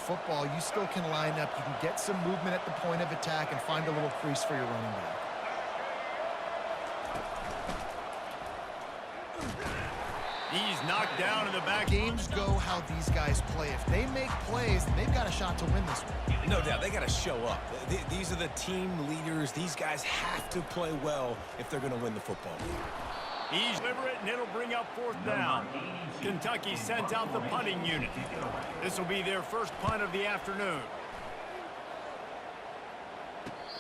football, you still can line up. You can get some movement at the point of attack and find a little crease for your running back. He's knocked down in the back. Games go how these guys play. If they make plays, they've got a shot to win this one. No doubt, they got to show up. These are the team leaders. These guys have to play well if they're going to win the football game. He's deliberate, and it'll bring up 4th down. Kentucky sends out the punting unit. This will be their first punt of the afternoon.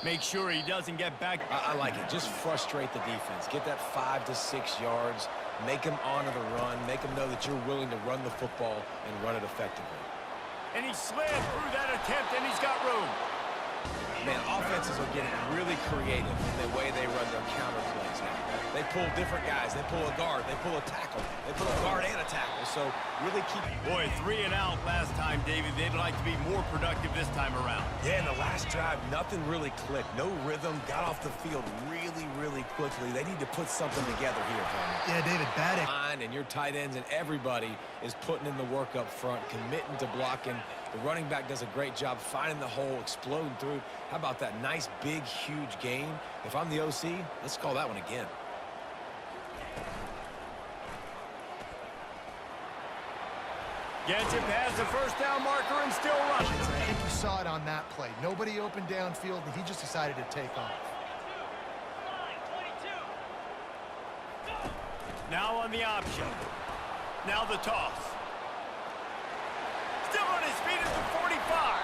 Make sure he doesn't get back. I like it. Just frustrate the defense. Get that 5 to 6 yards. Make them honor the run. Make them know that you're willing to run the football and run it effectively. And he slid through that attempt, and he's got room. Man, offenses are getting really creative in the way they run their counter plays now. They pull different guys. They pull a guard. They pull a tackle. They pull a guard and a tackle. So really keep... Boy, 3 and out last time, David. They'd like to be more productive this time around. Yeah, in the last drive, nothing really clicked. No rhythm. Got off the field really, really quickly. They need to put something together here, Tony. Yeah, David, bad. And your tight ends and everybody is putting in the work up front, committing to blocking. The running back does a great job finding the hole, exploding through. How about that nice, big, huge gain? If I'm the OC, let's call that one again. Gets it past the 1st down marker and still running. I think you saw it on that play. Nobody opened downfield, and he just decided to take off. Now on the option. Now the toss. Still on his feet at the 45.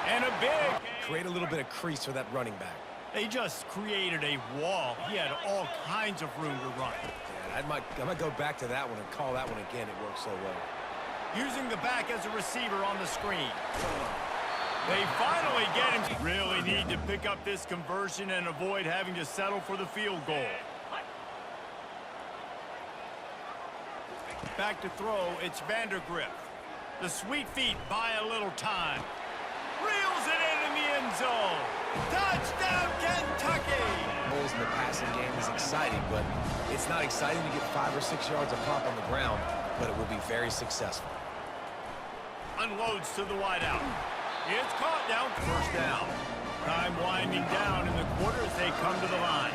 And a big... Create a little bit of crease for that running back. They just created a wall. He had all kinds of room to run. Yeah, I might go back to that one and call that one again. It worked so well. Using the back as a receiver on the screen. They finally get him. Really need to pick up this conversion and avoid having to settle for the field goal. Back to throw, it's Vandergriff. The sweet feet buy a little time. Reels it in the end zone. Touchdown, Kentucky! Holes in the passing game is exciting, but it's not exciting to get 5 or 6 yards of pop on the ground, but it will be very successful. Unloads to the wideout. It's caught down. 1st down. Time winding down in the quarter as they come to the line.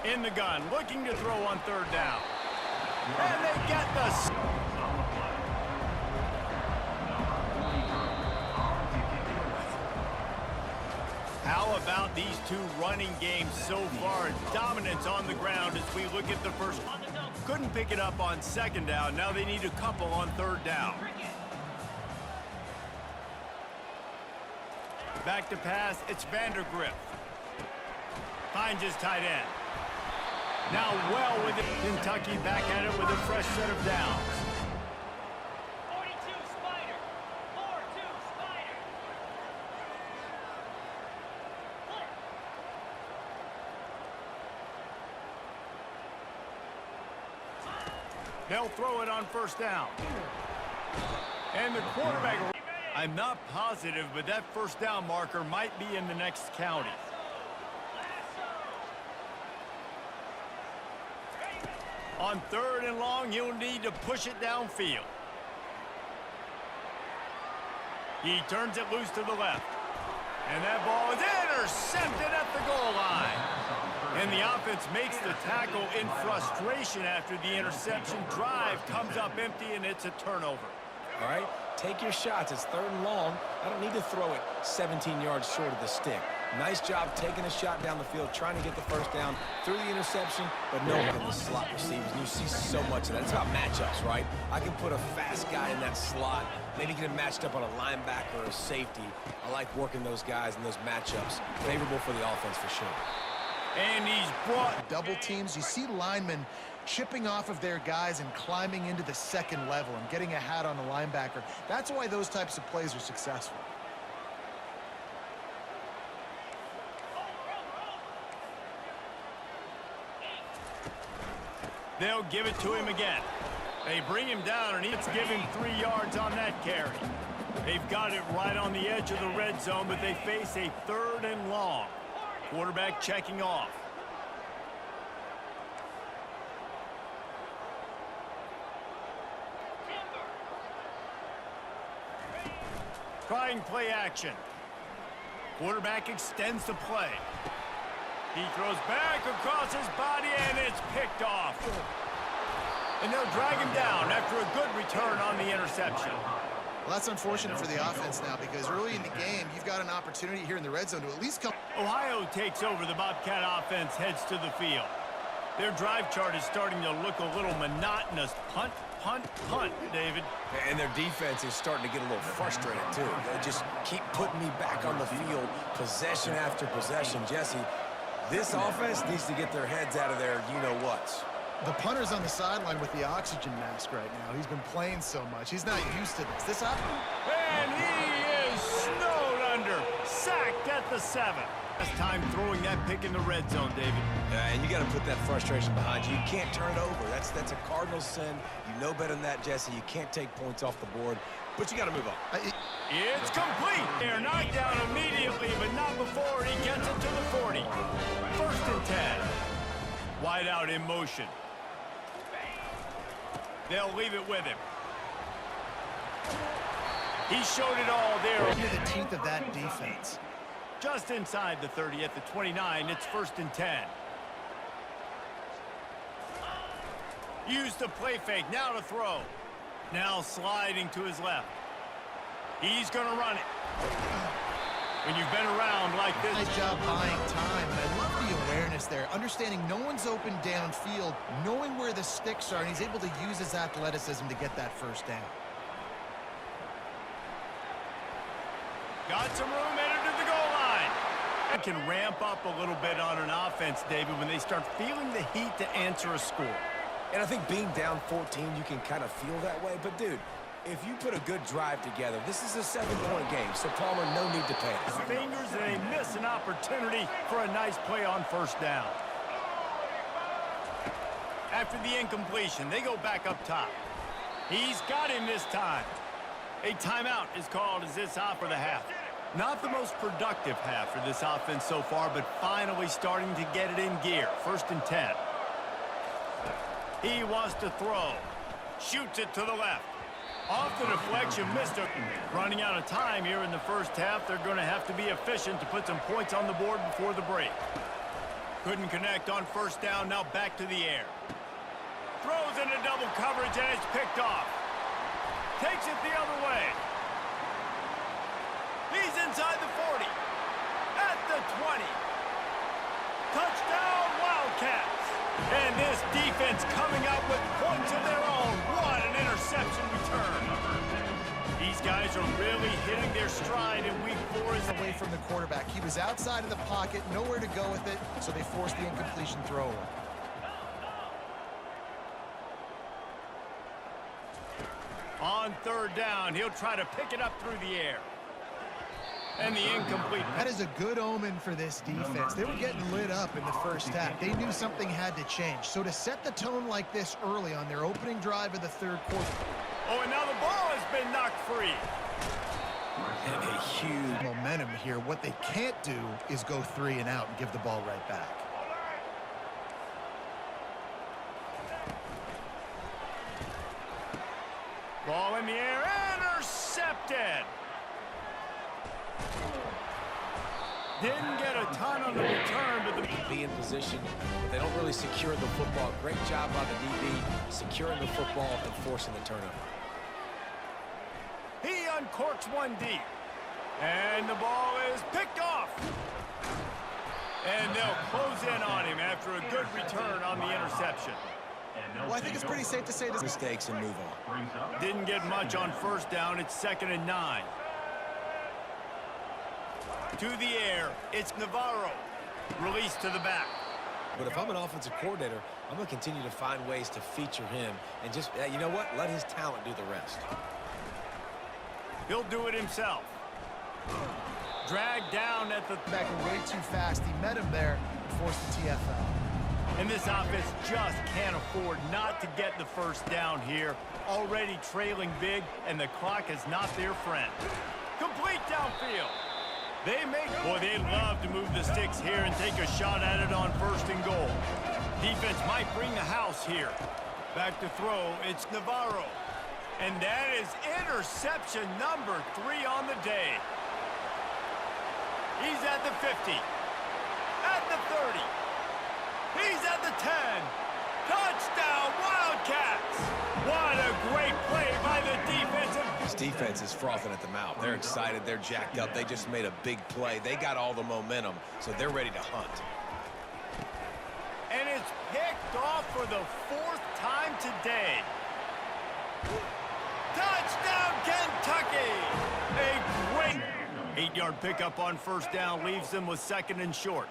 In the gun, looking to throw on 3rd down. And they get the... How about these two running games so far? Dominance on the ground as we look at the first. Couldn't pick it up on 2nd down. Now they need a couple on 3rd down. Back to pass. It's Vandergriff. Finds his tight end. Now well with it. Kentucky back at it with a fresh set of downs. 42 Spider. 4-2 Spider. They'll throw it on 1st down. And the quarterback... I'm not positive, but that 1st down marker might be in the next county. On 3rd and long, he'll need to push it downfield. He turns it loose to the left. And that ball is intercepted at the goal line. And the offense makes the tackle in frustration after the interception. Drive comes up empty, and it's a turnover. All right, take your shots. It's 3rd and long. I don't need to throw it 17 yards short of the stick. Nice job taking a shot down the field, trying to get the 1st down through the interception, but no one in the slot receivers. And you see so much of that. It's about matchups, right? I can put a fast guy in that slot, maybe get him matched up on a linebacker or a safety. I like working those guys in those matchups. Favorable for the offense for sure. And he's brought double teams. You see linemen chipping off of their guys and climbing into the 2nd level and getting a hat on the linebacker. That's why those types of plays are successful. They'll give it to him again. They bring him down, and he's given 3 yards on that carry. They've got it right on the edge of the red zone, but they face a 3rd and long. Quarterback checking off. Trying play action. Quarterback extends the play. He throws back across his body, and it's picked off. And they'll drag him down after a good return on the interception. Well, that's unfortunate for the offense now because early in the game, you've got an opportunity here in the red zone to at least come. Ohio takes over. The Bobcat offense heads to the field. Their drive chart is starting to look a little monotonous. Punt, punt, punt, David. And their defense is starting to get a little frustrated, too. They just keep putting me back on the field, possession after possession. Jesse, this offense needs to get their heads out of their you-know-whats. The punter's on the sideline with the oxygen mask right now. He's been playing so much. He's not used to this. This happened. And he is snowed under. Sacked at the 7. Last time throwing that pick in the red zone, David. And you got to put that frustration behind you. You can't turn it over. That's a Cardinal sin. You know better than that, Jesse. You can't take points off the board, but you got to move on. It's complete. They're knocked down immediately, but not before he gets it to the 40. 1st and 10. Wide out in motion. They'll leave it with him. He showed it all there. Into the teeth of that defense. Just inside the 30 at the 29. It's 1st and 10. Use the play fake. Now to throw. Now sliding to his left. He's going to run it. When you've been around like this. Nice job buying time. And I love the awareness there. Understanding no one's open downfield, knowing where the sticks are, and he's able to use his athleticism to get that 1st down. Got some room, entered to the goal line. It can ramp up a little bit on an offense, David, when they start feeling the heat to answer a score. And I think being down 14, you can kind of feel that way. But, dude, if you put a good drive together, this is a 7-point game, so Palmer, no need to panic. His fingers, and they miss an opportunity for a nice play on 1st down. After the incompletion, they go back up top. He's got him this time. A timeout is called as this off for the half. Not the most productive half for this offense so far, but finally starting to get it in gear. 1st and 10. He wants to throw. Shoots it to the left. Off the deflection, missed it. Running out of time here in the 1st half. They're going to have to be efficient to put some points on the board before the break. Couldn't connect on 1st down. Now back to the air. Throws into double coverage, and it's picked off. Takes it the other way. He's inside the 40. At the 20. Touchdown, Wildcats. And this defense coming up with points of their own. What an interception return. These guys are really hitting their stride in week 4. Away from the quarterback. He was outside of the pocket, nowhere to go with it, so they forced the incompletion throw away. On 3rd down, he'll try to pick it up through the air. And the incomplete. That is a good omen for this defense. They were getting lit up in the 1st half. They knew something had to change. So to set the tone like this early on their opening drive of the 3rd quarter. Oh, and now the ball has been knocked free. And a huge momentum here. What they can't do is go 3 and out and give the ball right back. Ball in the air, intercepted. Didn't get a ton on the return, but be in position, but they don't really secure the football. Great job by the DB securing the football and forcing the turnover. He uncorks one deep. And the ball is picked off. And they'll close in on him after a good return on the interception. Well, I think it's pretty safe to say this. Mistakes and move on. Didn't get much on 1st down. It's 2nd and 9. To the air, it's Navarro. Release to the back. But if I'm an offensive coordinator, I'm going to continue to find ways to feature him and just, you know what, let his talent do the rest. He'll do it himself. Dragged down at the back way too fast. He met him there and forced the TFL. And this offense just can't afford not to get the 1st down here. Already trailing big, and the clock is not their friend. Complete downfield. Boy, they'd love to move the sticks here and take a shot at it on 1st and goal. Defense might bring the house here. Back to throw, it's Navarro. And that is interception number 3 on the day. He's at the 50, at the 30, he's at the 10. Touchdown, Wildcats! What a great play by the defensive. This defense is frothing at the mouth. They're excited, they're jacked up. They just made a big play. They got all the momentum, so they're ready to hunt. And it's picked off for the 4th time today. Touchdown, Kentucky! A great 8-yard pickup on first down leaves them with 2nd and short.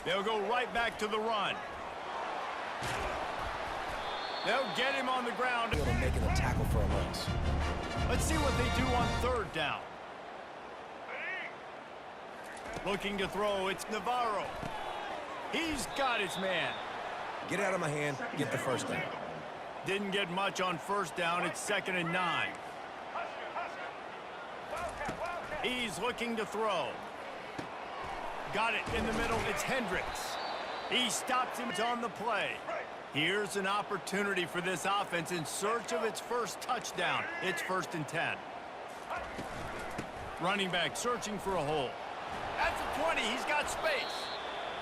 They'll go right back to the run. They'll get him on the ground. Making a tackle for a loss. Let's see what they do on 3rd down. Looking to throw, it's Navarro. He's got his man. Get out of my hand, get the first down. Didn't get much on first down. It's 2nd and 9. He's looking to throw. Got it in the middle. It's Hendricks. He stops him on the play. Here's an opportunity for this offense in search of its first touchdown. It's 1st and 10. Running back searching for a hole. At the 20, he's got space.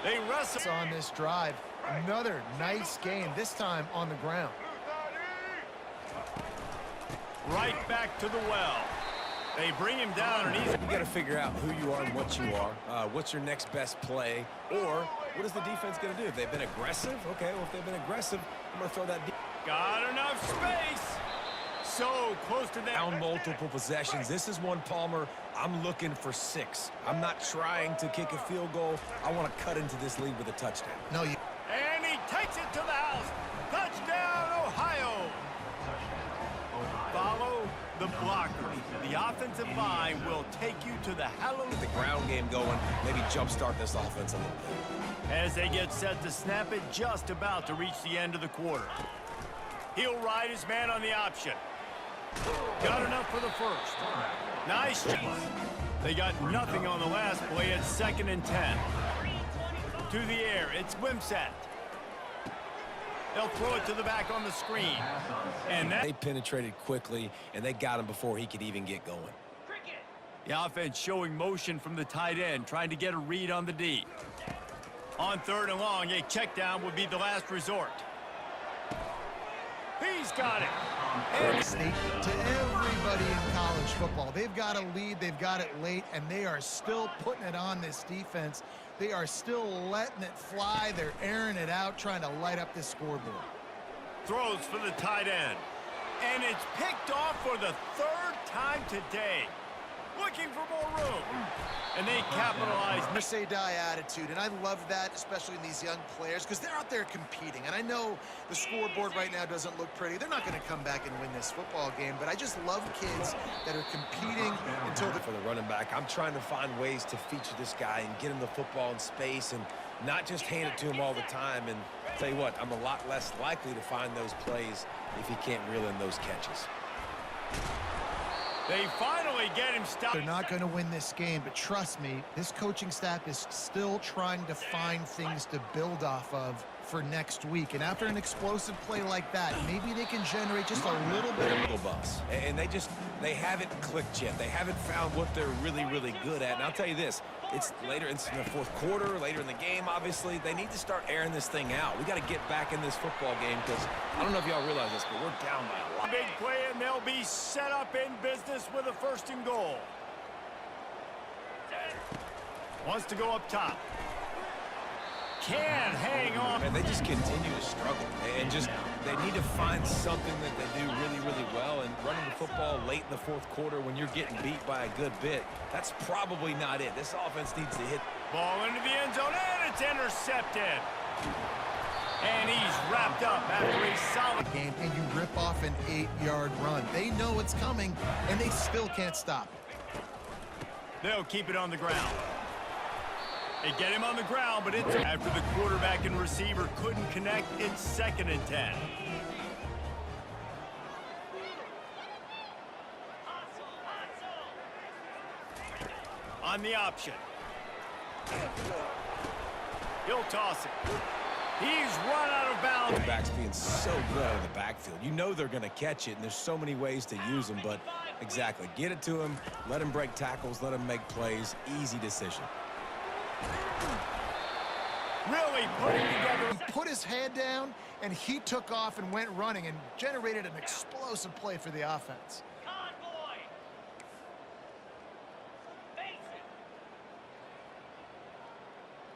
They wrestle on this drive. Another nice game, this time on the ground. Right back to the well. They bring him down, and he's... You got to figure out who you are and what you are. What's your next best play? Or what is the defense going to do? If they've been aggressive, okay, well, if they've been aggressive, I'm going to throw that... Got enough space. So close to that. Down multiple possessions. This is one, Palmer, I'm looking for 6. I'm not trying to kick a field goal. I want to cut into this lead with a touchdown. No, you... And he takes it to the house. Touchdown, Ohio. Follow the blocker. The offensive line will take you to the hallelujah. Get the ground game going, maybe jumpstart this offense a little bit. As they get set to snap it, just about to reach the end of the quarter. He'll ride his man on the option. Got enough for the first. Nice. They got nothing on the last play. It's 2nd and 10. To the air, it's Wimsatt. They'll throw it to the back on the screen. And that... They penetrated quickly, and they got him before he could even get going. The offense showing motion from the tight end, trying to get a read on the D. On 3rd and long, a check down would be the last resort. He's got it. And to everybody in college football, they've got a lead, they've got it late, and they are still putting it on this defense. They are still letting it fly. They're airing it out, trying to light up this scoreboard. Throws for the tight end. And it's picked off for the 3rd time today. Looking for more room. And they capitalize. Say die attitude, and I love that, especially in these young players, because they're out there competing. And I know the scoreboard right now doesn't look pretty. They're not going to come back and win this football game, but I just love kids that are competing until the... For the running back, I'm trying to find ways to feature this guy and get him the football in space and not just hand it to him all the time. And tell you what, I'm a lot less likely to find those plays if he can't reel in those catches. They finally get him stopped. They're not going to win this game, but trust me, this coaching staff is still trying to find things to build off of for next week. And after an explosive play like that, maybe they can generate just a little bit of... Little bus. And they haven't clicked yet. They haven't found what they're really, really good at. And I'll tell you this, it's later in the 4th quarter, later in the game, obviously. They need to start airing this thing out. We got to get back in this football game because I don't know if y'all realize this, but we're down by a lot. Big play, and they'll be set up in business with a 1st and goal. Wants to go up top. Can't hang on. And they just continue to struggle. And just, they need to find something that they do really, really well. And running the football late in the 4th quarter when you're getting beat by a good bit, that's probably not it. This offense needs to hit. Ball into the end zone, and it's intercepted. And he's wrapped up after a solid game, and you rip off an 8-yard run. They know it's coming, and they still can't stop it. They'll keep it on the ground. They get him on the ground, but it's after the quarterback and receiver couldn't connect. It's 2nd and 10. On the option. He'll toss it. He's run out of bounds. Backs being so good out of the backfield. You know they're going to catch it, and there's so many ways to use them, but exactly. Get it to him, let him break tackles, let him make plays. Easy decision. Really putting together. He put his head down, and he took off and went running and generated an explosive play for the offense. Convoy. Face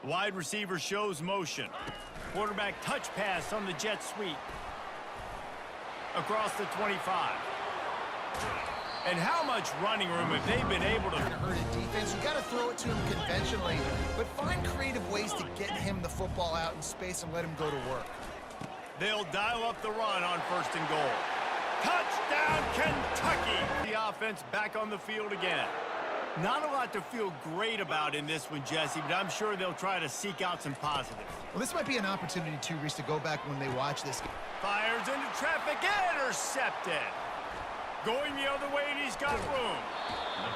it. Wide receiver shows motion. Quarterback touch pass on the jet sweep. Across the 25. And how much running room have they been able to... Hurt a defense. You got to throw it to him conventionally, but find creative ways to get him the football out in space and let him go to work. They'll dial up the run on 1st and goal. Touchdown, Kentucky! The offense back on the field again. Not a lot to feel great about in this one, Jesse, but I'm sure they'll try to seek out some positives. Well, this might be an opportunity, too, Reese, to go back when they watch this. Fires into traffic, intercepted. Going the other way, and he's got room.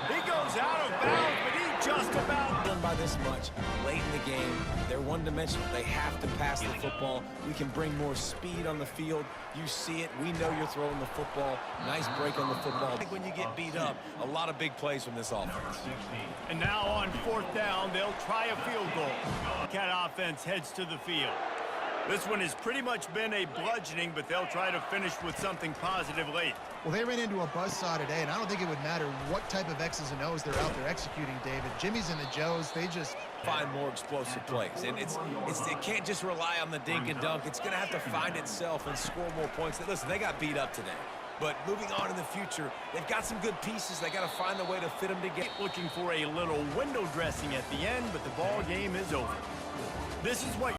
He goes out of bounds, but he just about... Done by this much late in the game. They're one-dimensional. They have to pass the football. We can bring more speed on the field. You see it. We know you're throwing the football. Nice break on the football. I think when you get beat up, a lot of big plays from this offense. And now on 4th down, they'll try a field goal. Cat offense heads to the field. This one has pretty much been a bludgeoning, but they'll try to finish with something positive late. Well, they ran into a buzzsaw today, and I don't think it would matter what type of X's and O's they're out there executing, David. Jimmy's and the Joes, they just... Find more explosive plays, and it can't just rely on the dink and dunk. It's going to have to find itself and score more points. Listen, they got beat up today, but moving on in the future, they've got some good pieces. They got to find a way to fit them together. Looking for a little window dressing at the end, but the ball game is over. This is what